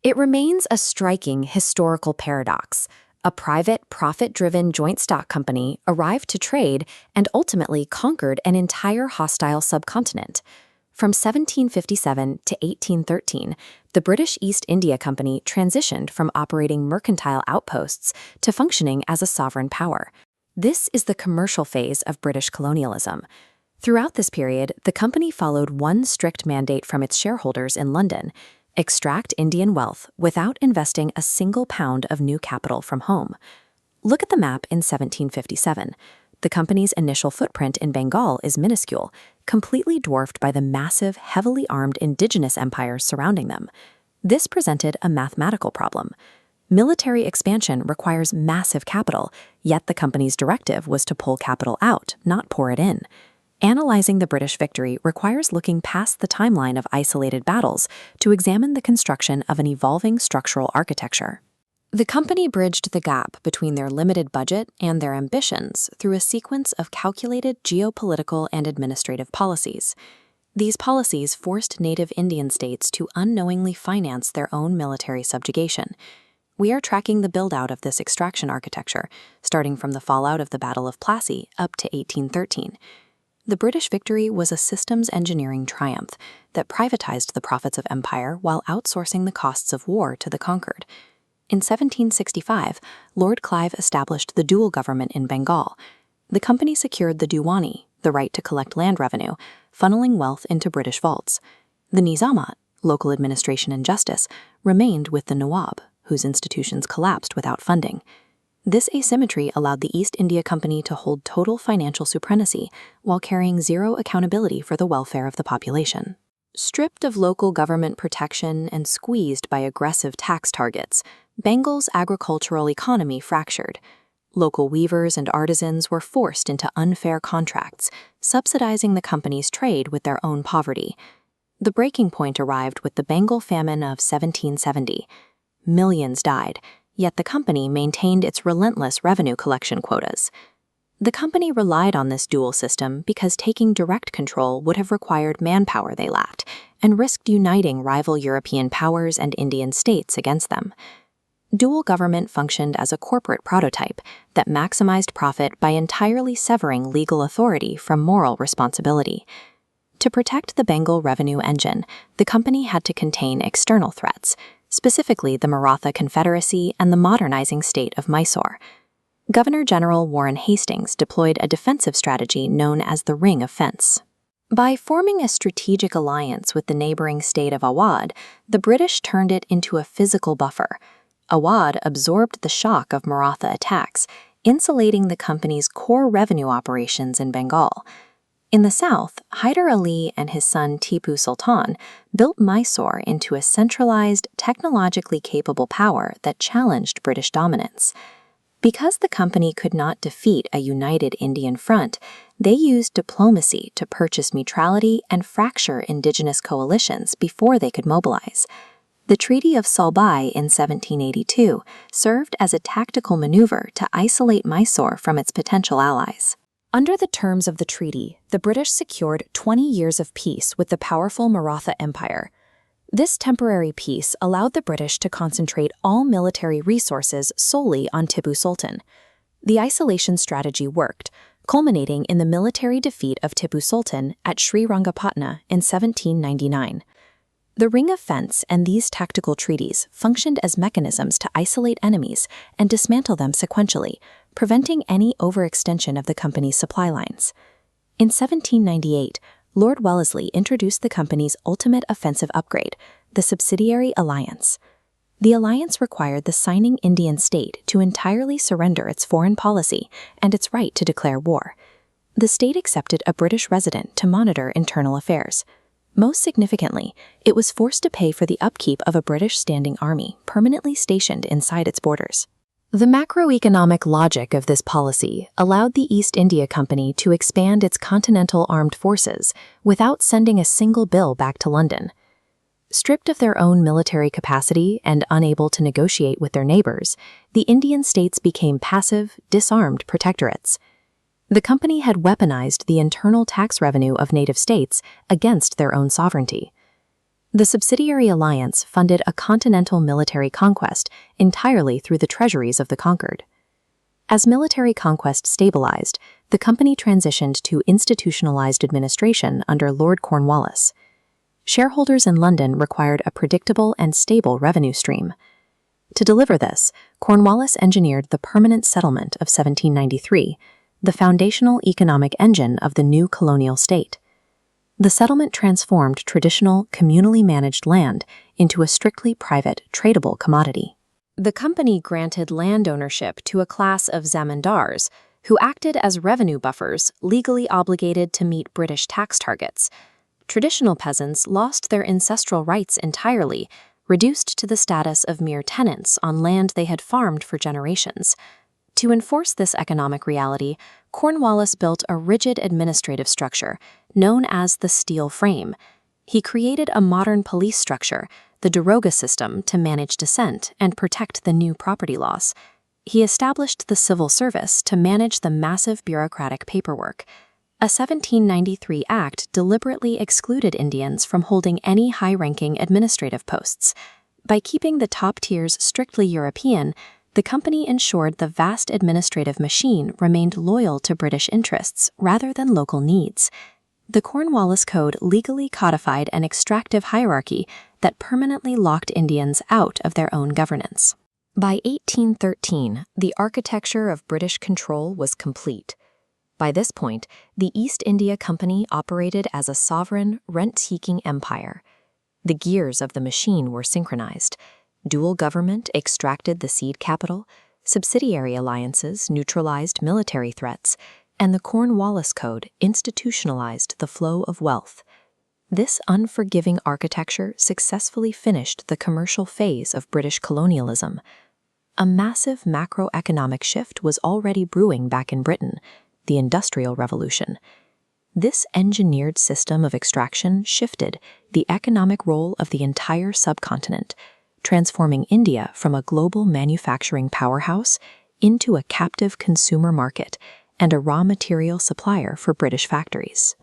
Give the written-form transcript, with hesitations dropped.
It remains a striking historical paradox. A private, profit-driven joint stock company arrived to trade and ultimately conquered an entire hostile subcontinent. From 1757 to 1813, the British East India Company transitioned from operating mercantile outposts to functioning as a sovereign power. This is the commercial phase of British colonialism. Throughout this period, the company followed one strict mandate from its shareholders in London: extract Indian wealth without investing a single pound of new capital from home. Look at the map in 1757. The company's initial footprint in Bengal is minuscule, completely dwarfed by the massive, heavily armed indigenous empires surrounding them. This presented a mathematical problem. Military expansion requires massive capital, yet the company's directive was to pull capital out, not pour it in. Analyzing the British victory requires looking past the timeline of isolated battles to examine the construction of an evolving structural architecture. The company bridged the gap between their limited budget and their ambitions through a sequence of calculated geopolitical and administrative policies. These policies forced native Indian states to unknowingly finance their own military subjugation. We are tracking the build-out of this extraction architecture, starting from the fallout of the Battle of Plassey up to 1813. The British victory was a systems engineering triumph that privatized the profits of empire while outsourcing the costs of war to the conquered. In 1765, Lord Clive established the dual government in Bengal. The company secured the Diwani, the right to collect land revenue, funneling wealth into British vaults. The Nizamat, local administration and justice, remained with the Nawab, whose institutions collapsed without funding. This asymmetry allowed the East India Company to hold total financial supremacy while carrying zero accountability for the welfare of the population. Stripped of local government protection and squeezed by aggressive tax targets, Bengal's agricultural economy fractured. Local weavers and artisans were forced into unfair contracts, subsidizing the company's trade with their own poverty. The breaking point arrived with the Bengal famine of 1770. Millions died, yet the company maintained its relentless revenue collection quotas. The company relied on this dual system because taking direct control would have required manpower they lacked and risked uniting rival European powers and Indian states against them. Dual government functioned as a corporate prototype that maximized profit by entirely severing legal authority from moral responsibility. To protect the Bengal revenue engine, the company had to contain external threats, specifically the Maratha Confederacy and the modernizing state of Mysore. Governor-General Warren Hastings deployed a defensive strategy known as the Ring of Fence. By forming a strategic alliance with the neighboring state of Awadh, the British turned it into a physical buffer. Awadh absorbed the shock of Maratha attacks, insulating the company's core revenue operations in Bengal. In the south, Hyder Ali and his son Tipu Sultan built Mysore into a centralized, technologically capable power that challenged British dominance. Because the company could not defeat a united Indian front, they used diplomacy to purchase neutrality and fracture indigenous coalitions before they could mobilize. The Treaty of Salbai in 1782 served as a tactical maneuver to isolate Mysore from its potential allies. Under the terms of the treaty, the British secured 20 years of peace with the powerful Maratha Empire. This temporary peace allowed the British to concentrate all military resources solely on Tipu Sultan. The isolation strategy worked, culminating in the military defeat of Tipu Sultan at Srirangapatna in 1799. The Ring of Fence and these tactical treaties functioned as mechanisms to isolate enemies and dismantle them sequentially, preventing any overextension of the company's supply lines. In 1798, Lord Wellesley introduced the company's ultimate offensive upgrade, the Subsidiary Alliance. The alliance required the signing Indian state to entirely surrender its foreign policy and its right to declare war. The state accepted a British resident to monitor internal affairs. Most significantly, it was forced to pay for the upkeep of a British standing army permanently stationed inside its borders. The macroeconomic logic of this policy allowed the East India Company to expand its continental armed forces without sending a single bill back to London. Stripped of their own military capacity and unable to negotiate with their neighbors, the Indian states became passive, disarmed protectorates. The company had weaponized the internal tax revenue of native states against their own sovereignty. The Subsidiary Alliance funded a continental military conquest entirely through the treasuries of the conquered. As military conquest stabilized, the company transitioned to institutionalized administration under Lord Cornwallis. Shareholders in London required a predictable and stable revenue stream. To deliver this, Cornwallis engineered the Permanent Settlement of 1793, the foundational economic engine of the new colonial state. The settlement transformed traditional, communally managed land into a strictly private, tradable commodity. The company granted land ownership to a class of zamindars, who acted as revenue buffers legally obligated to meet British tax targets. Traditional peasants lost their ancestral rights entirely, reduced to the status of mere tenants on land they had farmed for generations. To enforce this economic reality, Cornwallis built a rigid administrative structure known as the steel frame. He created a modern police structure, the daroga system, to manage dissent and protect the new property laws. He established the civil service to manage the massive bureaucratic paperwork. A 1793 act deliberately excluded Indians from holding any high-ranking administrative posts. By keeping the top tiers strictly European, the company ensured the vast administrative machine remained loyal to British interests rather than local needs. The Cornwallis Code legally codified an extractive hierarchy that permanently locked Indians out of their own governance. By 1813, the architecture of British control was complete. By this point, the East India Company operated as a sovereign, rent-seeking empire. The gears of the machine were synchronized. Dual government extracted the seed capital, subsidiary alliances neutralized military threats, and the Cornwallis Code institutionalized the flow of wealth. This unforgiving architecture successfully finished the commercial phase of British colonialism. A massive macroeconomic shift was already brewing back in Britain, the Industrial Revolution. This engineered system of extraction shifted the economic role of the entire subcontinent, transforming India from a global manufacturing powerhouse into a captive consumer market and a raw material supplier for British factories.